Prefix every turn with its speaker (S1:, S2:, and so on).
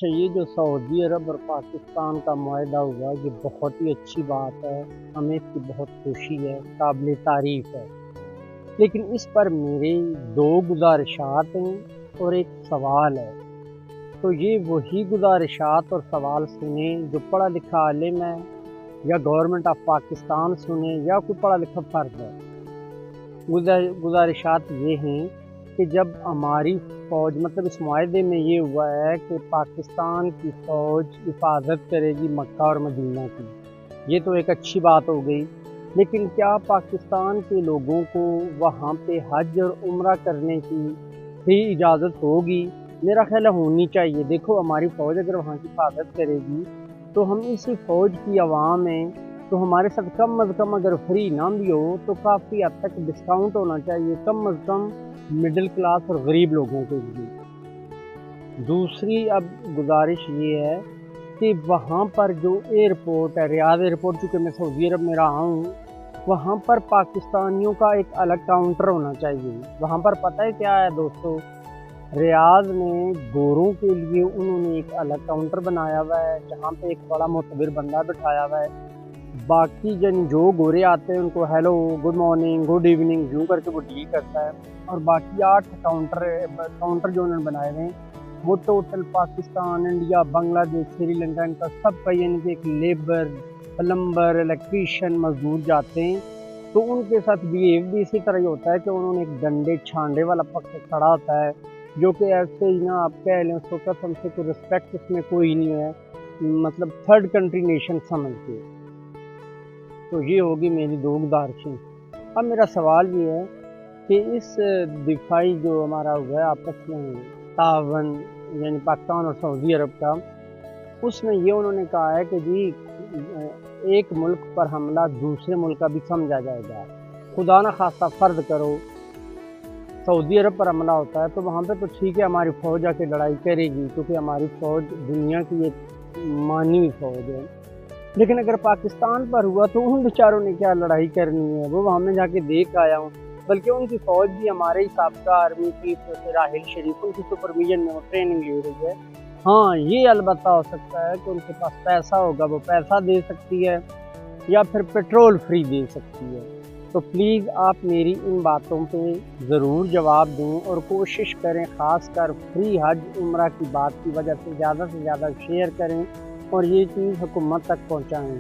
S1: اچھا، یہ جو سعودی عرب اور پاکستان کا معاہدہ ہوا یہ بہت ہی اچھی بات ہے، ہمیں اس کی بہت خوشی ہے، قابل تعریف ہے۔ لیکن اس پر میرے دو گزارشات ہیں اور ایک سوال ہے۔ تو یہ وہی گزارشات اور سوال سنیں جو پڑھا لکھا عالم ہے یا گورنمنٹ آف پاکستان سنیں یا کوئی پڑھا لکھا فرد ہے۔ گزارشات یہ ہیں کہ جب ہماری فوج مطلب اس معاہدے میں یہ ہوا ہے کہ پاکستان کی فوج حفاظت کرے گی مکہ اور مدینہ کی، یہ تو ایک اچھی بات ہو گئی، لیکن کیا پاکستان کے لوگوں کو وہاں پہ حج اور عمرہ کرنے کی بھی اجازت ہوگی؟ میرا خیال ہے ہونی چاہیے۔ دیکھو، ہماری فوج اگر وہاں کی حفاظت کرے گی تو ہم اس فوج کی عوام ہیں، تو ہمارے ساتھ کم از کم اگر فری نہ بھی ہو تو کافی حد تک ڈسکاؤنٹ ہونا چاہیے، کم از کم مڈل کلاس اور غریب لوگوں کے لیے۔ دوسری اب گزارش یہ ہے کہ وہاں پر جو ایئرپورٹ ہے، ریاض ایئرپورٹ، چونکہ میں سعودی عرب میں رہا ہوں، وہاں پر پاکستانیوں کا ایک الگ کاؤنٹر ہونا چاہیے۔ وہاں پر پتہ ہے کیا ہے دوستو، ریاض میں گوروں کے لیے انہوں نے ایک الگ کاؤنٹر بنایا ہوا ہے جہاں پہ ایک بڑا معتبر بندہ بٹھایا ہوا ہے، باقی جو گورے آتے ہیں ان کو hello, good morning, good evening یوں کر کے وہ ڈیل کرتا ہے، اور باقی 8 کاؤنٹر جو انہوں نے بنائے ہوئے ہیں وہ ٹوٹل پاکستان، انڈیا، بنگلہ دیش، سری لنکا، ان کا سب کا، یعنی کہ ایک لیبر، پلمبر، الیکٹریشین مزدور جاتے ہیں تو ان کے ساتھ بیہیو بھی اسی طرح ہی ہوتا ہے کہ انہوں نے ایک ڈنڈے چھانڈے والا پکڑ کھڑا ہوتا ہے، جو کہ ایسے ہی نا آپ کہہ لیں اس وقت ہم سے کوئی رسپیکٹ اس میں کوئی نہیں ہے، مطلب تھرڈ کنٹری نیشن سمجھ کے۔ تو یہ ہوگی میری دو گزارشیں۔ اب میرا سوال یہ ہے کہ اس دفاعی جو ہمارا ہوا ہے آپس میں تعاون، یعنی پاکستان اور سعودی عرب کا، اس میں یہ انہوں نے کہا ہے کہ جی ایک ملک پر حملہ دوسرے ملک کا بھی سمجھا جائے گا۔ خدا نہ خواستہ فرض کرو سعودی عرب پر حملہ ہوتا ہے تو وہاں پہ تو ٹھیک ہے ہماری فوج آ کے لڑائی کرے گی، کیونکہ ہماری فوج دنیا کی ایک مانی ہوئی فوج ہے، لیکن اگر پاکستان پر ہوا تو ان بیچاروں نے کیا لڑائی کرنی ہے؟ وہ وہاں میں جا کے دیکھ آیا ہوں، بلکہ ان کی فوج بھی ہمارے سابقہ آرمی چیف راحل شریف ان کی سپرویژن میں وہ ٹریننگ لے رہی ہے۔ ہاں، یہ البتہ ہو سکتا ہے کہ ان کے پاس پیسہ ہوگا، وہ پیسہ دے سکتی ہے یا پھر پیٹرول فری دے سکتی ہے۔ تو پلیز آپ میری ان باتوں پہ ضرور جواب دیں اور کوشش کریں، خاص کر فری حج عمرہ کی بات کی وجہ سے زیادہ شیئر کریں اور یہ چیز حکومت تک پہنچائیں۔